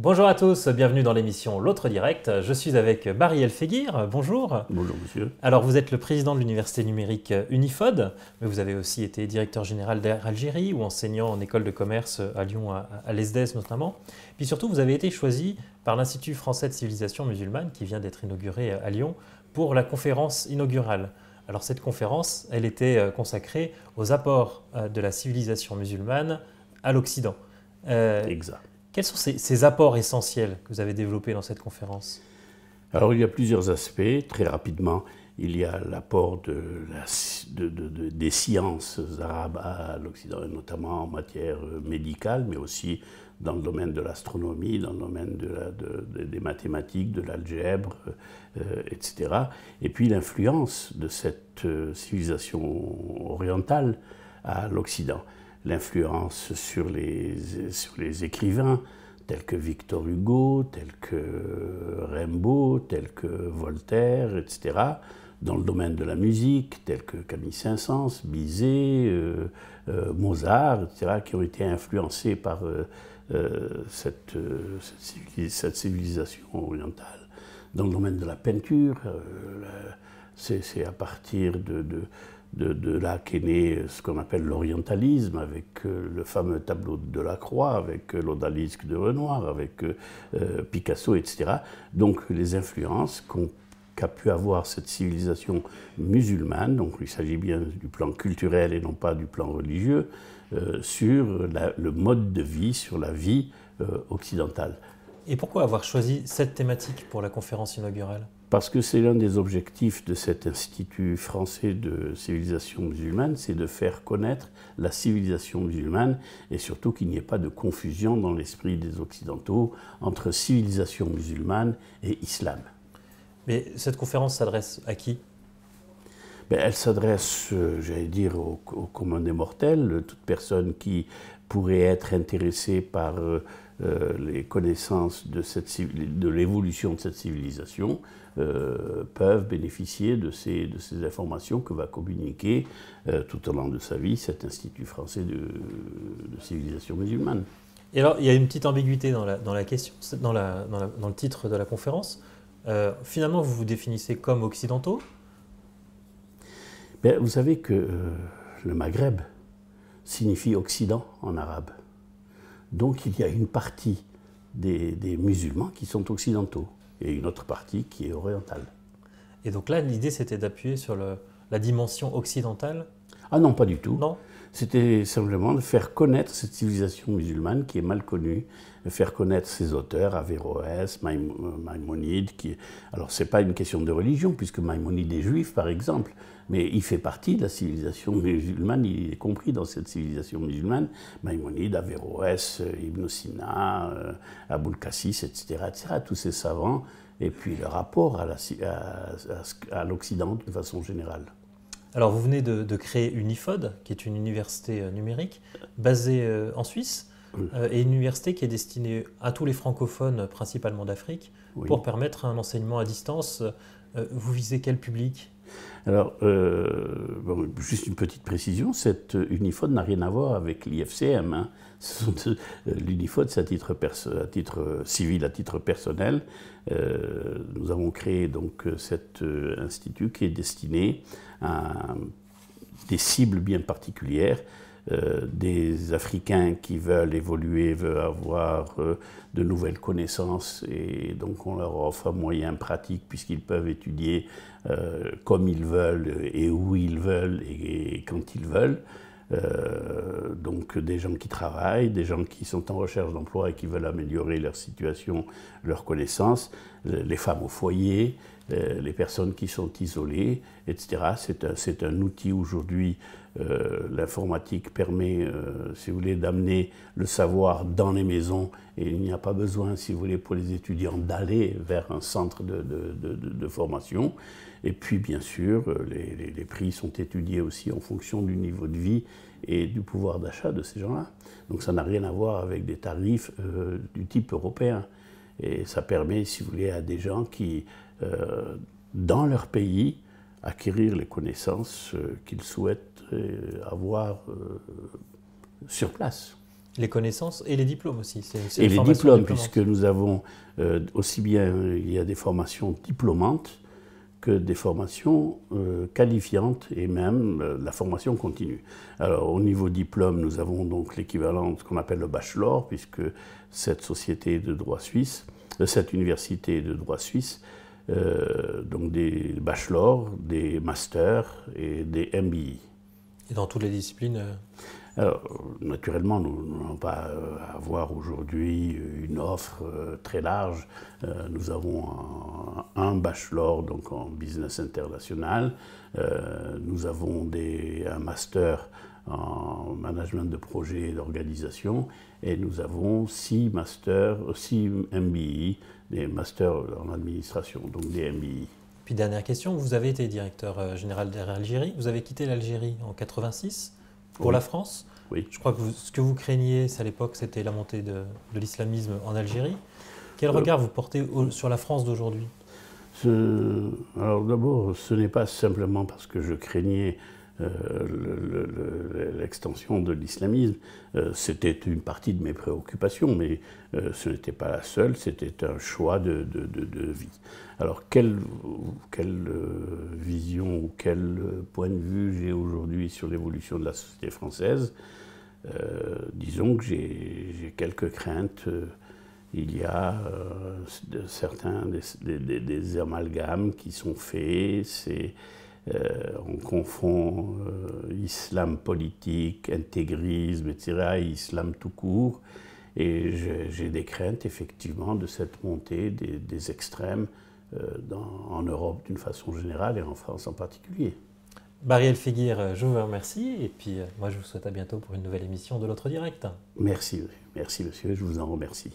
Bonjour à tous, bienvenue dans l'émission L'Autre Direct. Je suis avec Barry Feguir. Bonjour. Bonjour monsieur. Alors vous êtes le président de l'université numérique Unifod, mais vous avez aussi été directeur général d'Air Algérie ou enseignant en école de commerce à Lyon, à l'ESDES notamment. Puis surtout, vous avez été choisi par l'Institut français de civilisation musulmane qui vient d'être inauguré à Lyon pour la conférence inaugurale. Alors cette conférence, elle était consacrée aux apports de la civilisation musulmane à l'Occident. Exact. Quels sont ces apports essentiels que vous avez développés dans cette conférence? Alors il y a plusieurs aspects. Très rapidement, il y a l'apport des sciences arabes à l'Occident, notamment en matière médicale, mais aussi dans le domaine de l'astronomie, dans le domaine des mathématiques, de l'algèbre, etc. Et puis l'influence de cette civilisation orientale à l'Occident. L'influence sur les écrivains tels que Victor Hugo, tels que Rimbaud, tels que Voltaire, etc. Dans le domaine de la musique, tels que Camille Saint-Saëns, Bizet, Mozart, etc., qui ont été influencés par cette civilisation orientale. Dans le domaine de la peinture, c'est à partir de là qu'est né ce qu'on appelle l'orientalisme, avec le fameux tableau de Delacroix, avec l'Odalisque de Renoir, avec Picasso, etc. Donc les influences qu'a pu avoir cette civilisation musulmane, donc il s'agit bien du plan culturel et non pas du plan religieux, sur le mode de vie, sur la vie occidentale. Et pourquoi avoir choisi cette thématique pour la conférence inaugurale? Parce que c'est l'un des objectifs de cet Institut français de civilisation musulmane, c'est de faire connaître la civilisation musulmane et surtout qu'il n'y ait pas de confusion dans l'esprit des Occidentaux entre civilisation musulmane et islam. Mais cette conférence s'adresse à qui? Elle s'adresse, j'allais dire, au commun des mortels, toute personne qui pourrait être intéressée par les connaissances de l'évolution de cette civilisation peuvent bénéficier de ces informations que va communiquer tout au long de sa vie cet Institut français de civilisation musulmane. Et alors, il y a une petite ambiguïté dans la question, dans le titre de la conférence. Finalement, vous vous définissez comme occidentaux? Vous savez que le Maghreb signifie Occident en arabe. Donc il y a une partie des musulmans qui sont occidentaux et une autre partie qui est orientale. Et donc là, l'idée, c'était d'appuyer sur la dimension occidentale? Ah non, pas du tout. Non. C'était simplement de faire connaître cette civilisation musulmane qui est mal connue, de faire connaître ses auteurs, Averroès, Maïmonide. Alors, ce n'est pas une question de religion, puisque Maïmonide est juif, par exemple, mais il fait partie de la civilisation musulmane, il est compris dans cette civilisation musulmane. Maïmonide, Averroès, Ibn Sina, Aboul Cassis, etc., tous ces savants, et puis le rapport à l'Occident d'une façon générale. Alors, vous venez de créer Unifod, qui est une université numérique basée en Suisse, et une université qui est destinée à tous les francophones, principalement d'Afrique, oui, pour permettre un enseignement à distance. Vous visez quel public? Alors, juste une petite précision, cette Unifod n'a rien à voir avec l'IFCM. Hein. L'Unifod, c'est à titre civil, à titre personnel. Nous avons créé donc cet institut qui est destiné à des cibles bien particulières, des Africains qui veulent évoluer, veulent avoir de nouvelles connaissances, et donc on leur offre un moyen pratique puisqu'ils peuvent étudier comme ils veulent et où ils veulent et quand ils veulent. Donc des gens qui travaillent, des gens qui sont en recherche d'emploi et qui veulent améliorer leur situation, leurs connaissances, les femmes au foyer, les personnes qui sont isolées, etc. C'est un outil aujourd'hui. L'informatique permet, si vous voulez, d'amener le savoir dans les maisons, et il n'y a pas besoin, si vous voulez, pour les étudiants d'aller vers un centre de formation. Et puis, bien sûr, les prix sont étudiés aussi en fonction du niveau de vie et du pouvoir d'achat de ces gens-là. Donc ça n'a rien à voir avec des tarifs du type européen. Et ça permet, si vous voulez, à des gens qui, dans leur pays, acquérir les connaissances qu'ils souhaitent avoir sur place. Les connaissances et les diplômes aussi. Et les diplômes, puisque nous avons aussi bien, il y a des formations diplômantes que des formations qualifiantes et même la formation continue. Alors au niveau diplôme, nous avons donc l'équivalent de ce qu'on appelle le bachelor, puisque cette société de droit suisse, cette université de droit suisse, donc des bachelors, des masters et des MBI. Et dans toutes les disciplines Alors, naturellement, nous n'allons pas avoir aujourd'hui une offre très large. Nous avons un bachelor donc en business international. Nous avons un master en management de projet et d'organisation. Et nous avons 6 masters, 6 MBI, des masters en administration, donc des MBI. Puis dernière question, vous avez été directeur général d'Air Algérie. Vous avez quitté l'Algérie en 86 pour la France. Oui. Je crois que ce que vous craigniez à l'époque, c'était la montée de l'islamisme en Algérie. Quel regard vous portez sur la France d'aujourd'hui ? Alors d'abord, ce n'est pas simplement parce que je craignais l'extension de l'islamisme. C'était une partie de mes préoccupations, mais ce n'était pas la seule, c'était un choix de vie. Alors quelle vision ou quel point de vue j'ai aujourd'hui sur l'évolution de la société française ? Disons que j'ai quelques craintes. Il y a certains des amalgames qui sont faits. On confond islam politique, intégrisme, etc., et islam tout court. Et j'ai des craintes, effectivement, de cette montée des extrêmes en Europe d'une façon générale et en France en particulier. Barry Elfiguir, je vous remercie. Et puis, moi, je vous souhaite à bientôt pour une nouvelle émission de l'Autre Direct. Merci monsieur, je vous en remercie.